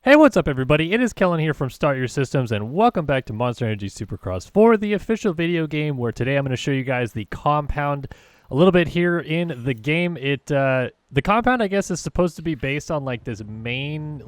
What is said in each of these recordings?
Hey, what's up, everybody? It is Kellen here from Start Your Systems, and welcome back to Monster Energy Supercross for the official video game, where today I'm going to show you guys the compound a little bit here in the game. The compound, I guess, is supposed to be based on like this Maine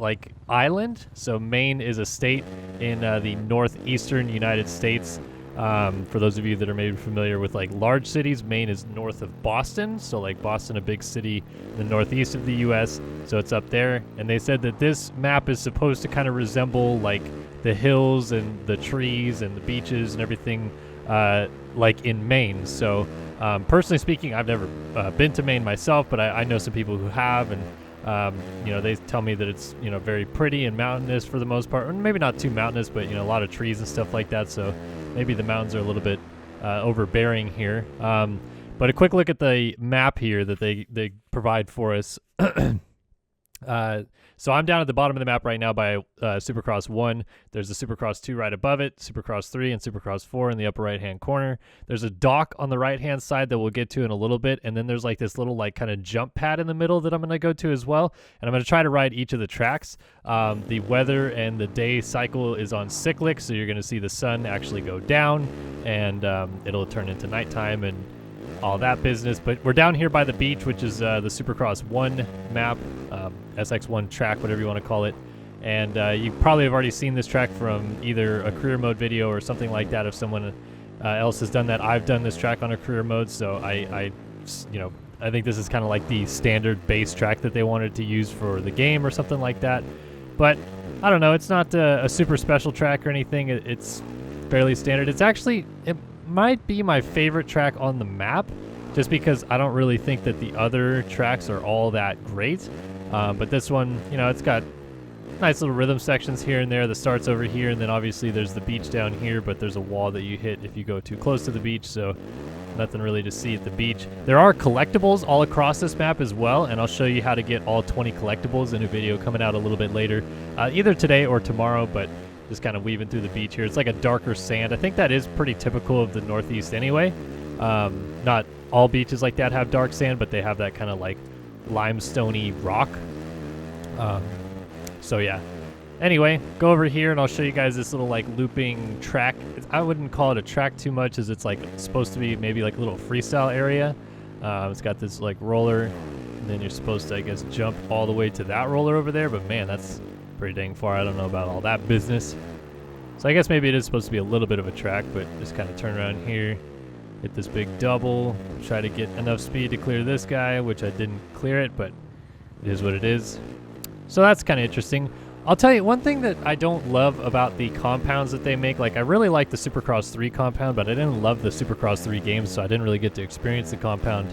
island. So Maine is a state in the northeastern United States. For those of you that are maybe familiar with like large cities, Maine is north of Boston. So like Boston, a big city in the northeast of the U.S. So it's up there. And they said that this map is supposed to kind of resemble like the hills and the trees and the beaches and everything like in Maine. So personally speaking, I've never been to Maine myself, but I know some people who have, and they tell me that it's very pretty and mountainous for the most part, or maybe not too mountainous, but a lot of trees and stuff like that. So maybe the mountains are a little bit overbearing here. But a quick look at the map here that they provide for us. So I'm down at the bottom of the map right now by Supercross 1. There's a Supercross 2 right above it, Supercross 3 and Supercross 4 in the upper right-hand corner. There's a dock on the right-hand side that we'll get to in a little bit, and then there's like this little like kind of jump pad in the middle that I'm going to go to as well, and I'm going to try to ride each of the tracks. The weather and the day cycle is on cyclic, so you're going to see the sun actually go down, and it'll turn into nighttime and all that business. But we're down here by the beach, which is the Supercross 1 map, SX1 track, whatever you want to call it. And you probably have already seen this track from either a career mode video or something like that if someone else has done that. I've done this track on a career mode, so I think this is kind of like the standard base track that they wanted to use for the game or something like that. But I don't know, it's not a super special track or anything. It's fairly standard. It might be my favorite track on the map, just because I don't really think that the other tracks are all that great. But this one, it's got nice little rhythm sections here and there. The start's over here, and then obviously there's the beach down here, but there's a wall that you hit if you go too close to the beach, so nothing really to see at the beach. There are collectibles all across this map as well, and I'll show you how to get all 20 collectibles in a video coming out a little bit later, either today or tomorrow, but just kind of weaving through the beach here. It's like a darker sand. I think that is pretty typical of the Northeast anyway. Not all beaches like that have dark sand, but they have that kind of like limestoney rock. So yeah. Anyway, go over here and I'll show you guys this little like looping track. I wouldn't call it a track too much, as it's like supposed to be maybe like a little freestyle area. It's got this like roller, and then you're supposed to, I guess, jump all the way to that roller over there. But man, that's pretty dang far. I don't know about all that business. So I guess maybe it is supposed to be a little bit of a track, but just kind of turn around here, hit this big double, try to get enough speed to clear this guy, which I didn't clear it, but it is what it is. So that's kind of interesting. I'll tell you one thing that I don't love about the compounds that they make. Like, I really like the Supercross 3 compound, but I didn't love the Supercross 3 games, so I didn't really get to experience the compound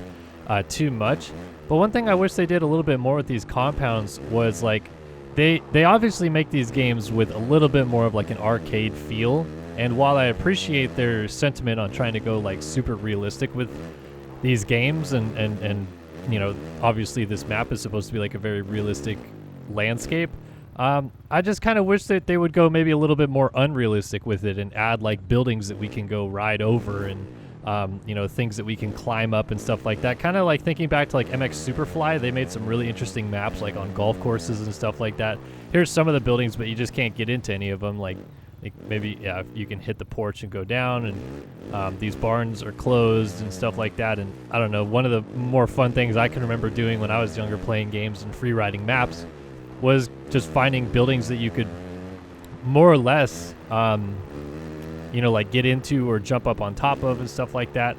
too much. But one thing I wish they did a little bit more with these compounds was like, They obviously make these games with a little bit more of like an arcade feel, and while I appreciate their sentiment on trying to go like super realistic with these games, and obviously this map is supposed to be like a very realistic landscape, I just kind of wish that they would go maybe a little bit more unrealistic with it and add like buildings that we can go ride over, and things that we can climb up and stuff like that. Kind of like thinking back to like MX Superfly, they made some really interesting maps like on golf courses and stuff like that. Here's some of the buildings, but you just can't get into any of them. Like maybe, yeah, you can hit the porch and go down, and these barns are closed and stuff like that. And I don't know, one of the more fun things I can remember doing when I was younger playing games and free riding maps was just finding buildings that you could more or less like get into or jump up on top of and stuff like that.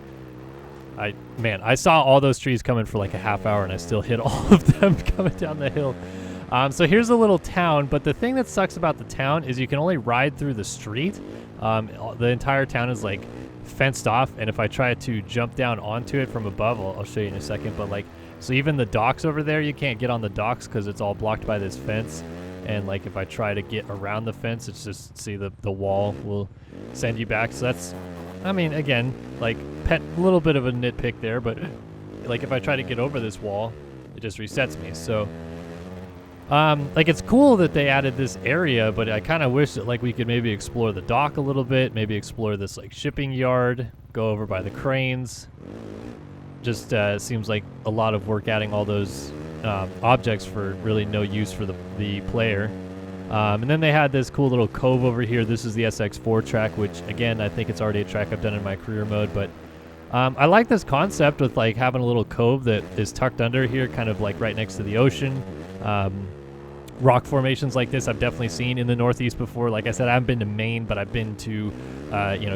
I saw all those trees coming for like a half hour, and I still hit all of them coming down the hill. So here's a little town, but the thing that sucks about the town is you can only ride through the street. The entire town is like fenced off, and if I try to jump down onto it from above, I'll show you in a second, but like, so even the docks over there, you can't get on the docks because it's all blocked by this fence. And like if I try to get around the fence, it's just, see, the wall will send you back. So that's, I mean, again, like a little bit of a nitpick there, but like if I try to get over this wall, it just resets me. So like it's cool that they added this area, but I kind of wish that like we could maybe explore the dock a little bit, maybe explore this like shipping yard, go over by the cranes. Just seems like a lot of work adding all those objects for really no use for the player. And then they had this cool little cove over here. This is the SX4 track, which again, I think it's already a track I've done in my career mode, but I like this concept with like having a little cove that is tucked under here, kind of like right next to the ocean. Rock formations like this I've definitely seen in the Northeast before. Like I said, I haven't been to Maine, but I've been to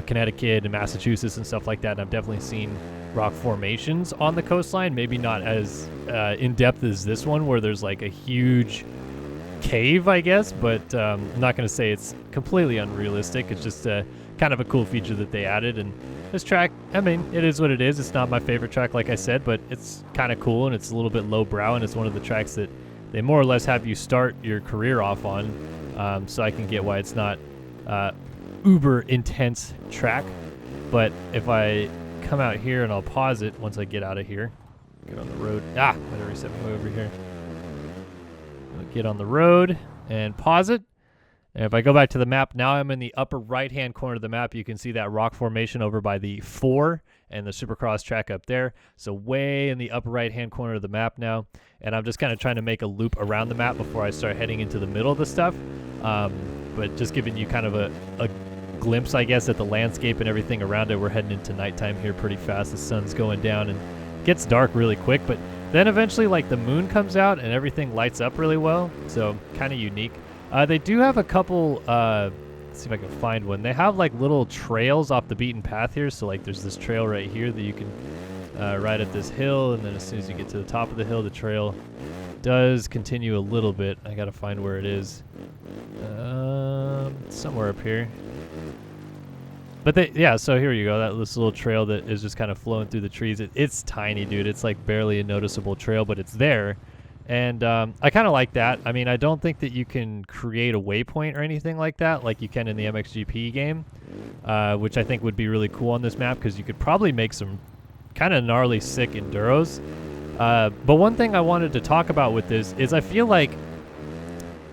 Connecticut and Massachusetts and stuff like that, and I've definitely seen rock formations on the coastline. Maybe not as in depth as this one, where there's like a huge cave, I guess, but I'm not going to say it's completely unrealistic. It's just kind of a cool feature that they added. And this track, I mean, it is what it is. It's not my favorite track, like I said, but it's kind of cool, and it's a little bit lowbrow, and it's one of the tracks that they more or less have you start your career off on, so I can get why it's not uber intense track. But if I come out here and I'll pause it once I get out of here, get on the road. I better reset my way over here. I'll get on the road and pause it. And if I go back to the map, now I'm in the upper right-hand corner of the map. You can see that rock formation over by the 4 and the Supercross track up there. So way in the upper right-hand corner of the map now. And I'm just kind of trying to make a loop around the map before I start heading into the middle of the stuff. But just giving you kind of a glimpse, I guess, at the landscape and everything around it. We're heading into nighttime here pretty fast. The sun's going down and it gets dark really quick. But then eventually, like, the moon comes out and everything lights up really well. So kind of unique. They do have a couple, let's see if I can find one. They have like little trails off the beaten path here. So like there's this trail right here that you can ride up this hill. And then as soon as you get to the top of the hill, the trail does continue a little bit. I got to find where it is. Somewhere up here. But so here you go. This little trail that is just kind of flowing through the trees. It's tiny, dude. It's like barely a noticeable trail, but it's there. And I kind of like that. I mean, I don't think that you can create a waypoint or anything like that like you can in the MXGP game, which I think would be really cool on this map because you could probably make some kind of gnarly, sick enduros. But one thing I wanted to talk about with this is I feel like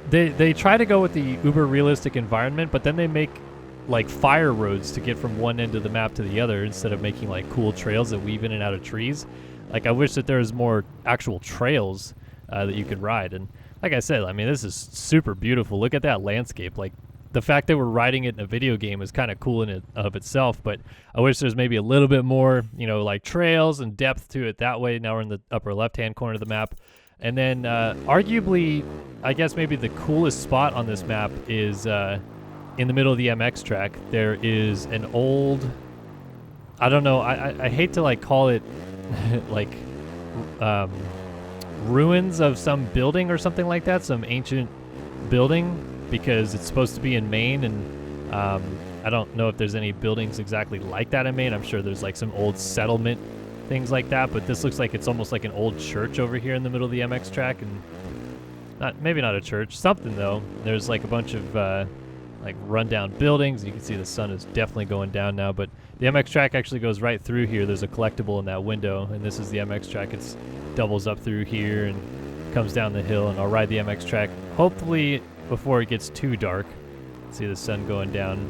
they try to go with the uber realistic environment, but then they make like fire roads to get from one end of the map to the other instead of making like cool trails that weave in and out of trees. Like I wish that there was more actual trails that you could ride. And like I said, I mean, this is super beautiful. Look at that landscape. Like the fact that we're riding it in a video game is kind of cool in it of itself, but I wish there's maybe a little bit more, like trails and depth to it that way. Now we're in the upper left-hand corner of the map. And then arguably, I guess maybe the coolest spot on this map is in the middle of the MX track. There is an old, I don't know, I hate to like call it like ruins of some building or something like that, some ancient building, because it's supposed to be in Maine, and I don't know if there's any buildings exactly like that in Maine. I'm sure there's like some old settlement things like that, but this looks like it's almost like an old church over here in the middle of the MX track, and maybe not a church, something though. There's like a bunch of like rundown buildings. You can see the sun is definitely going down now, but the MX track actually goes right through here. There's a collectible in that window, and this is the MX track. It's doubles up through here and comes down the hill, and I'll ride the MX track hopefully before it gets too dark. See the sun going down.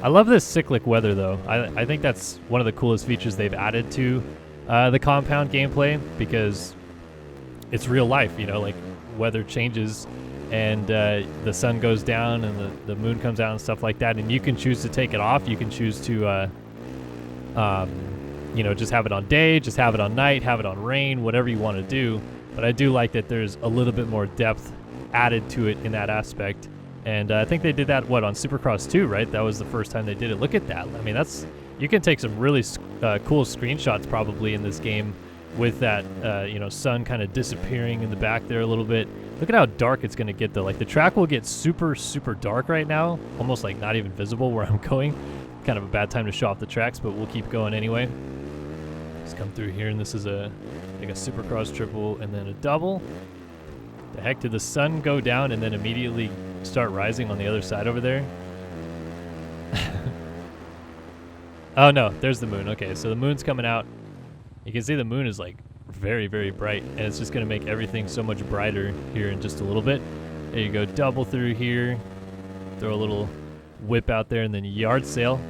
I love this cyclic weather though. I think that's one of the coolest features they've added to the compound gameplay, because it's real life, like weather changes and the sun goes down and the moon comes out and stuff like that, and you can choose to take it off. You can choose to just have it on day, just have it on night, have it on rain, whatever you want to do. But I do like that there's a little bit more depth added to it in that aspect. And I think they did that, on Supercross 2, right? That was the first time they did it. Look at that. I mean, you can take some really cool screenshots probably in this game with that, sun kind of disappearing in the back there a little bit. Look at how dark it's going to get, though. Like, the track will get super, super dark right now, almost like not even visible where I'm going. Kind of a bad time to show off the tracks, but we'll keep going anyway. Let's come through here, and this is a Supercross triple and then a double. The heck, did the sun go down and then immediately start rising on the other side over there? Oh no, there's the moon. Okay, so the moon's coming out. You can see the moon is like very, very bright, and it's just going to make everything so much brighter here in just a little bit. There you go, double through here. Throw a little whip out there, and then yard sail.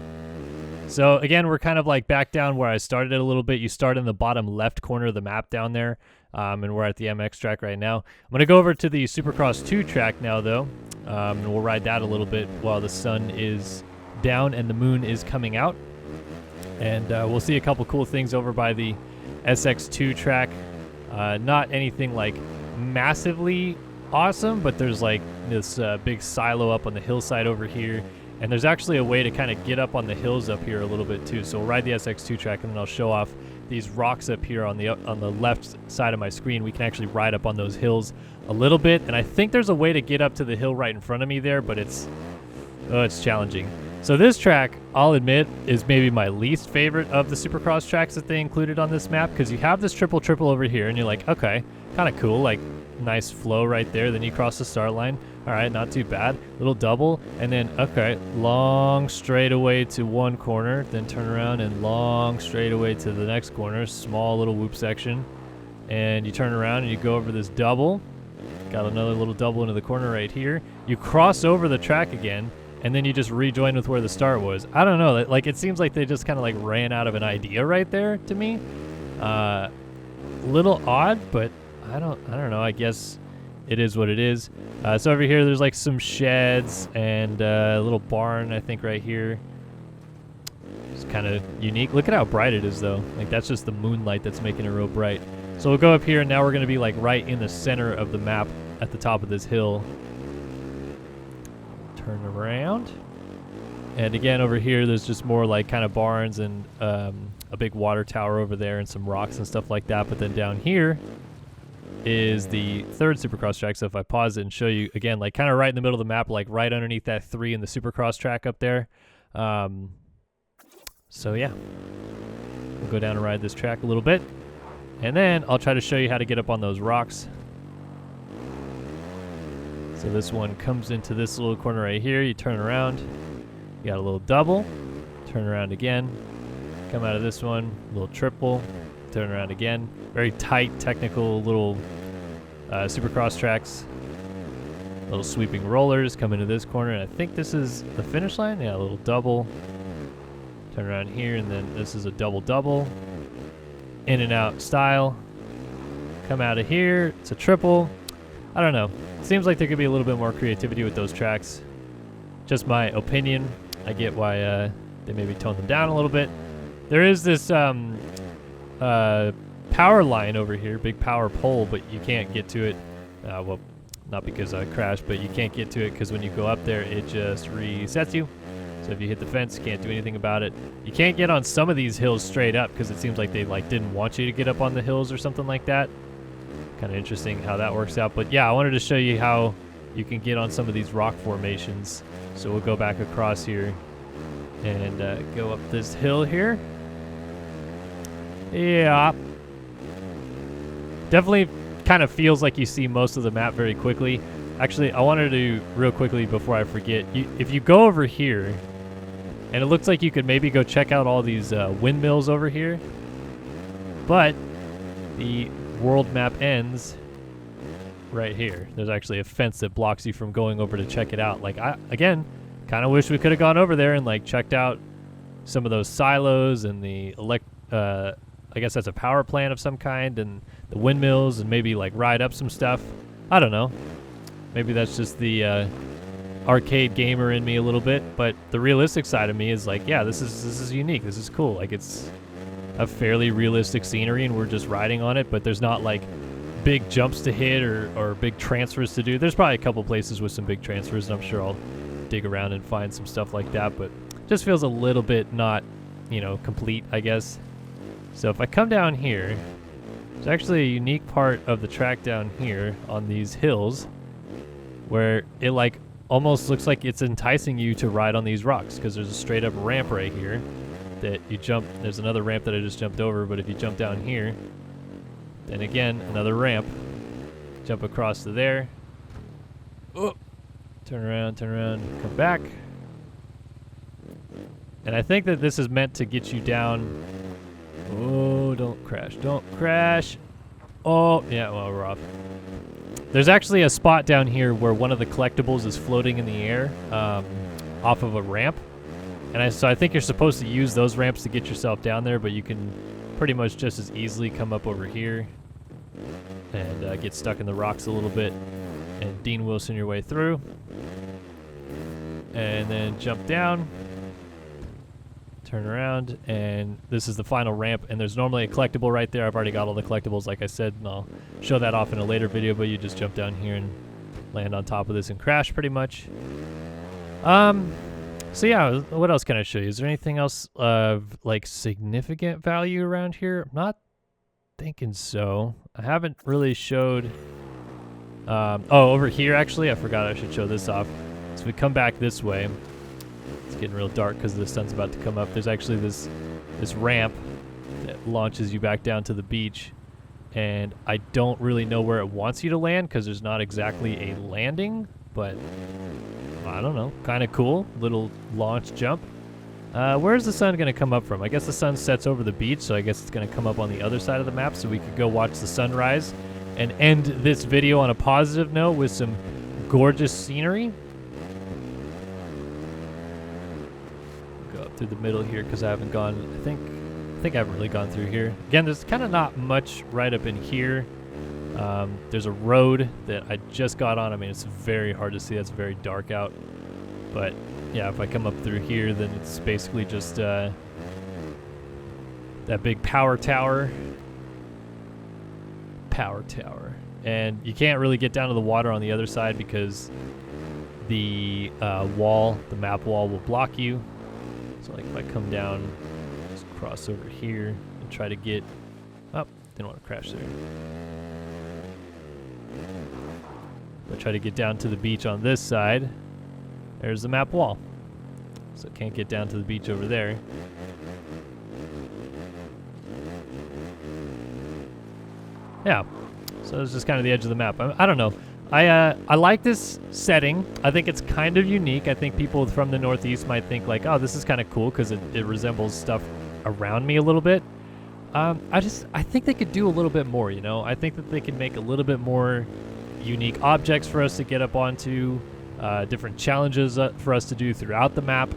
So again, we're kind of like back down where I started a little bit. You start in the bottom left corner of the map down there, and we're at the MX track right now. I'm going to go over to the Supercross 2 track now, though, and we'll ride that a little bit while the sun is down and the moon is coming out. And we'll see a couple cool things over by the SX2 track. Not anything like massively awesome, but there's like this big silo up on the hillside over here. And there's actually a way to kind of get up on the hills up here a little bit too. So we'll ride the SX2 track, and then I'll show off these rocks up here on the left side of my screen. We can actually ride up on those hills a little bit, and I think there's a way to get up to the hill right in front of me there, but it's challenging. So this track, I'll admit, is maybe my least favorite of the Supercross tracks that they included on this map, because you have this triple over here, and you're like, okay, kind of cool, like nice flow right there. Then you cross the start line. All right, not too bad. Little double, and then, okay, long straightaway to one corner, then turn around and long straightaway to the next corner, small little whoop section, and you turn around and you go over this double. Got another little double into the corner right here. You cross over the track again, and then you just rejoin with where the start was. I don't know, like it seems like they just kind of like ran out of an idea right there to me. Little odd, but I don't know. I guess it is what it is. So over here, there's like some sheds and a little barn, I think, right here. It's kind of unique. Look at how bright it is, though. Like, that's just the moonlight that's making it real bright. So we'll go up here, and now we're going to be like right in the center of the map at the top of this hill. Turn around. And again, over here, there's just more like kind of barns and a big water tower over there and some rocks and stuff like that. But then down here is the third Supercross track. So if I pause it and show you again, like kind of right in the middle of the map, like right underneath that 3 in the Supercross track up there. So yeah, we'll go down and ride this track a little bit, and then I'll try to show you how to get up on those rocks. So this one comes into this little corner right here. You turn around, you got a little double, turn around again, come out of this one, little triple, turn around again. Very tight, technical little Supercross tracks. Little sweeping rollers come into this corner, and I think this is the finish line. Yeah, a little double. Turn around here, and then this is a double. In and out style. Come out of here. It's a triple. I don't know. Seems like there could be a little bit more creativity with those tracks. Just my opinion. I get why they maybe toned them down a little bit. There is this power line over here, big power pole, but you can't get to it. Well, not because I crashed, but you can't get to it because when you go up there, it just resets you. So if you hit the fence, you can't do anything about it. You can't get on some of these hills straight up because it seems like they like didn't want you to get up on the hills or something like that. Kind of interesting how that works out. But yeah, I wanted to show you how you can get on some of these rock formations. So we'll go back across here and go up this hill here. Yeah. Definitely kind of feels like you see most of the map very quickly. Actually, I wanted to, real quickly before I forget, if you go over here, and it looks like you could maybe go check out all these windmills over here, but the world map ends right here. There's actually a fence that blocks you from going over to check it out. Like, again, kind of wish we could have gone over there and like checked out some of those silos and the I guess that's a power plant of some kind, and the windmills, and maybe like ride up some stuff. I don't know. Maybe that's just the arcade gamer in me a little bit, but the realistic side of me is like, yeah, this is unique. This is cool. Like, it's a fairly realistic scenery, and we're just riding on it, but there's not like big jumps to hit or big transfers to do. There's probably a couple places with some big transfers, and I'm sure I'll dig around and find some stuff like that, but just feels a little bit not, complete, I guess. So if I come down here, there's actually a unique part of the track down here on these hills where it like almost looks like it's enticing you to ride on these rocks, because there's a straight up ramp right here that you jump. There's another ramp that I just jumped over, but if you jump down here, then again, another ramp. Jump across to there. Oh, turn around, come back. And I think that this is meant to get you down. Oh, don't crash. Oh, yeah, well, we're off. There's actually a spot down here where one of the collectibles is floating in the air off of a ramp. And so I think you're supposed to use those ramps to get yourself down there, but you can pretty much just as easily come up over here and get stuck in the rocks a little bit and Dean Wilson your way through. And then jump down, turn around, and this is the final ramp, and there's normally a collectible right there. I've already got all the collectibles, like I said, and I'll show that off in a later video, but you just jump down here and land on top of this and crash pretty much. So yeah, what else can I show you? Is there anything else of like significant value around here? I'm not thinking so. I haven't really showed, oh, over here actually, I forgot I should show this off. So we come back this way. It's getting real dark because the sun's about to come up. There's actually this ramp that launches you back down to the beach, and I don't really know where it wants you to land because there's not exactly a landing, but I don't know, kind of cool little launch jump. Where's the sun gonna come up from? I guess the sun sets over the beach, so I guess it's gonna come up on the other side of the map, so we could go watch the sunrise and end this video on a positive note with some gorgeous scenery. Through the middle here because I haven't gone, I think I haven't really gone through here. Again, there's kind of not much right up in here. There's a road that I just got on. I mean, it's very hard to see. It's very dark out. But yeah, if I come up through here, then it's basically just that big power tower. And you can't really get down to the water on the other side because the wall, the map wall, will block you. So like if I come down, just cross over here and try to get, oh, didn't want to crash there. If I try to get down to the beach on this side, there's the map wall. So I can't get down to the beach over there. Yeah, so it's just kind of the edge of the map. I don't know. I like this setting. I think it's kind of unique. I think people from the Northeast might think like, oh, this is kind of cool because it resembles stuff around me a little bit. I think they could do a little bit more, you know? I think that they could make a little bit more unique objects for us to get up onto, different challenges for us to do throughout the map.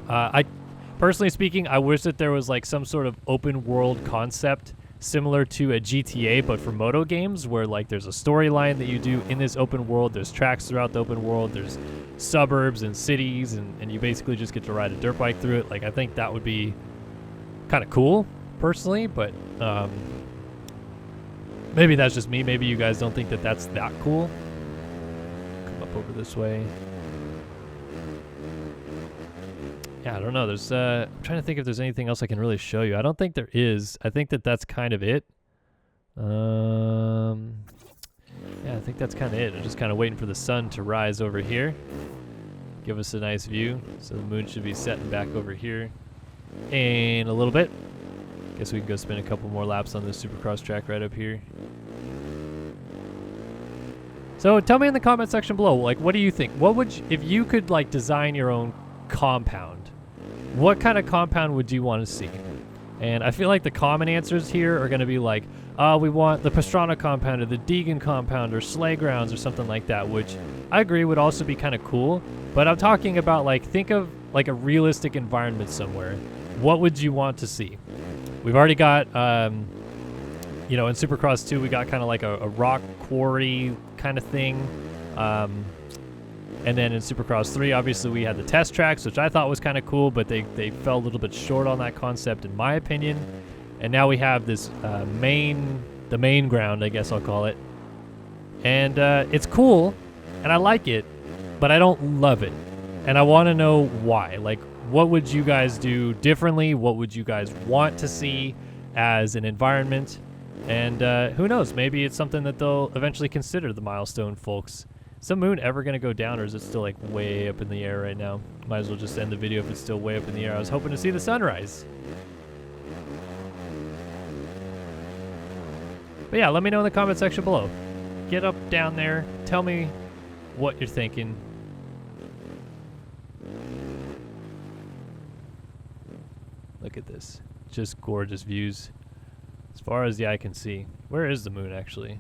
I personally speaking, I wish that there was like some sort of open world concept similar to a GTA, but for moto games, where like there's a storyline that you do in this open world, there's tracks throughout the open world, there's suburbs and cities, and you basically just get to ride a dirt bike through it. Like, I think that would be kind of cool, personally, but maybe that's just me. Maybe you guys don't think that that's that cool. Come up over this way. Yeah, I don't know. There's I'm trying to think if there's anything else I can really show you. I don't think there is. I think that that's kind of it. Yeah, I think that's kind of it. I'm just kind of waiting for the sun to rise over here. Give us a nice view. So the moon should be setting back over here in a little bit. Guess we can go spin a couple more laps on this Supercross track right up here. So tell me in the comment section below, like, what do you think? What would you, if you could like design your own compound, what kind of compound would you want to see? And I feel like the common answers here are going to be like, we want the Pastrana compound or the Deegan compound or Sleigh Grounds or something like that, which I agree would also be kind of cool. But I'm talking about, like, think of like a realistic environment somewhere. What would you want to see? We've already got, you know, in Supercross 2, we got kind of like a rock quarry kind of thing. And then in Supercross 3, obviously, we had the test tracks, which I thought was kind of cool, but they fell a little bit short on that concept, in my opinion. And now we have this the main ground, I guess I'll call it. And it's cool, and I like it, but I don't love it. And I want to know why. Like, what would you guys do differently? What would you guys want to see as an environment? And who knows? Maybe it's something that they'll eventually consider, the Milestone folks. Is the moon ever going to go down, or is it still like way up in the air right now? Might as well just end the video if it's still way up in the air. I was hoping to see the sunrise. But yeah, let me know in the comment section below. Get up down there. Tell me what you're thinking. Look at this. Just gorgeous views. As far as the eye can see. Where is the moon, actually?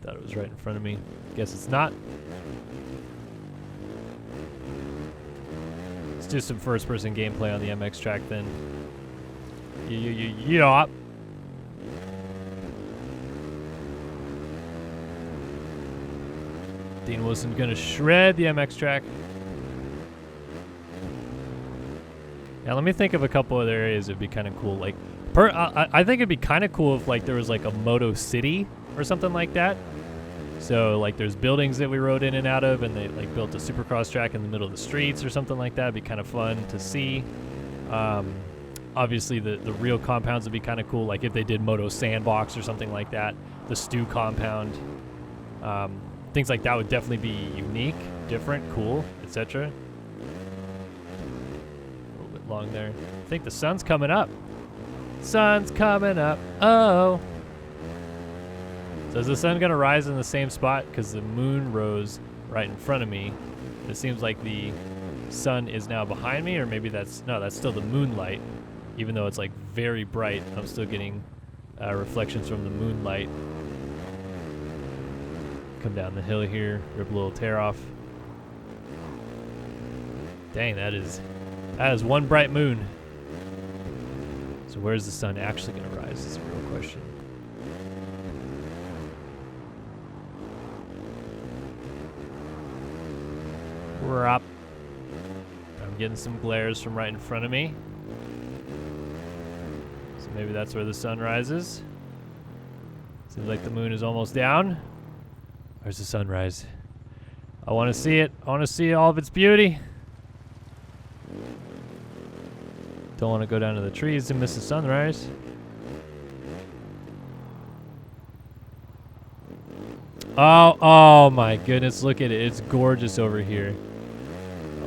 Thought it was right in front of me. Guess it's not. Let's do some first-person gameplay on the MX track then. Yeah. Dean Wilson gonna shred the MX track. Yeah, let me think of a couple other areas that'd be kind of cool. Like, I think it'd be kind of cool if like there was like a Moto City or something like that. So like there's buildings that we rode in and out of, and they like built a supercross track in the middle of the streets or something like that. It'd be kind of fun to see. Obviously the real compounds would be kind of cool, like if they did Moto Sandbox or something like that. The Stew compound. Things like that would definitely be unique, different, cool, etc. A little bit long there. I think the sun's coming up. Sun's coming up. Oh. So is the sun going to rise in the same spot? Because the moon rose right in front of me. It seems like the sun is now behind me, or maybe that's still the moonlight. Even though it's like very bright, I'm still getting reflections from the moonlight. Come down the hill here, rip a little tear off. Dang, that is one bright moon. So where's the sun actually going to rise is a real question. We're up. I'm getting some glares from right in front of me. So maybe that's where the sun rises. Seems like the moon is almost down. Where's the sunrise? I want to see it. I want to see all of its beauty. Don't want to go down to the trees and miss the sunrise. Oh my goodness, look at it. It's gorgeous over here.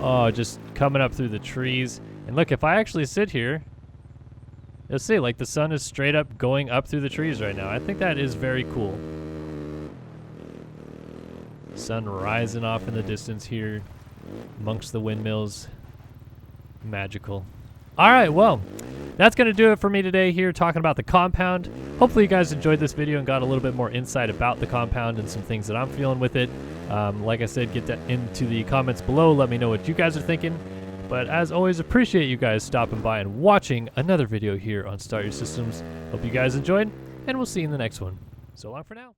Oh, just coming up through the trees. And look, if I actually sit here, you'll see, like the sun is straight up going up through the trees right now. I think that is very cool. Sun rising off in the distance here amongst the windmills. Magical. All right, well, that's going to do it for me today here talking about the compound. Hopefully you guys enjoyed this video and got a little bit more insight about the compound and some things that I'm feeling with it. Like I said, get that into the comments below. Let me know what you guys are thinking. But as always, appreciate you guys stopping by and watching another video here on Start Your Systems. Hope you guys enjoyed, and we'll see you in the next one. So long for now.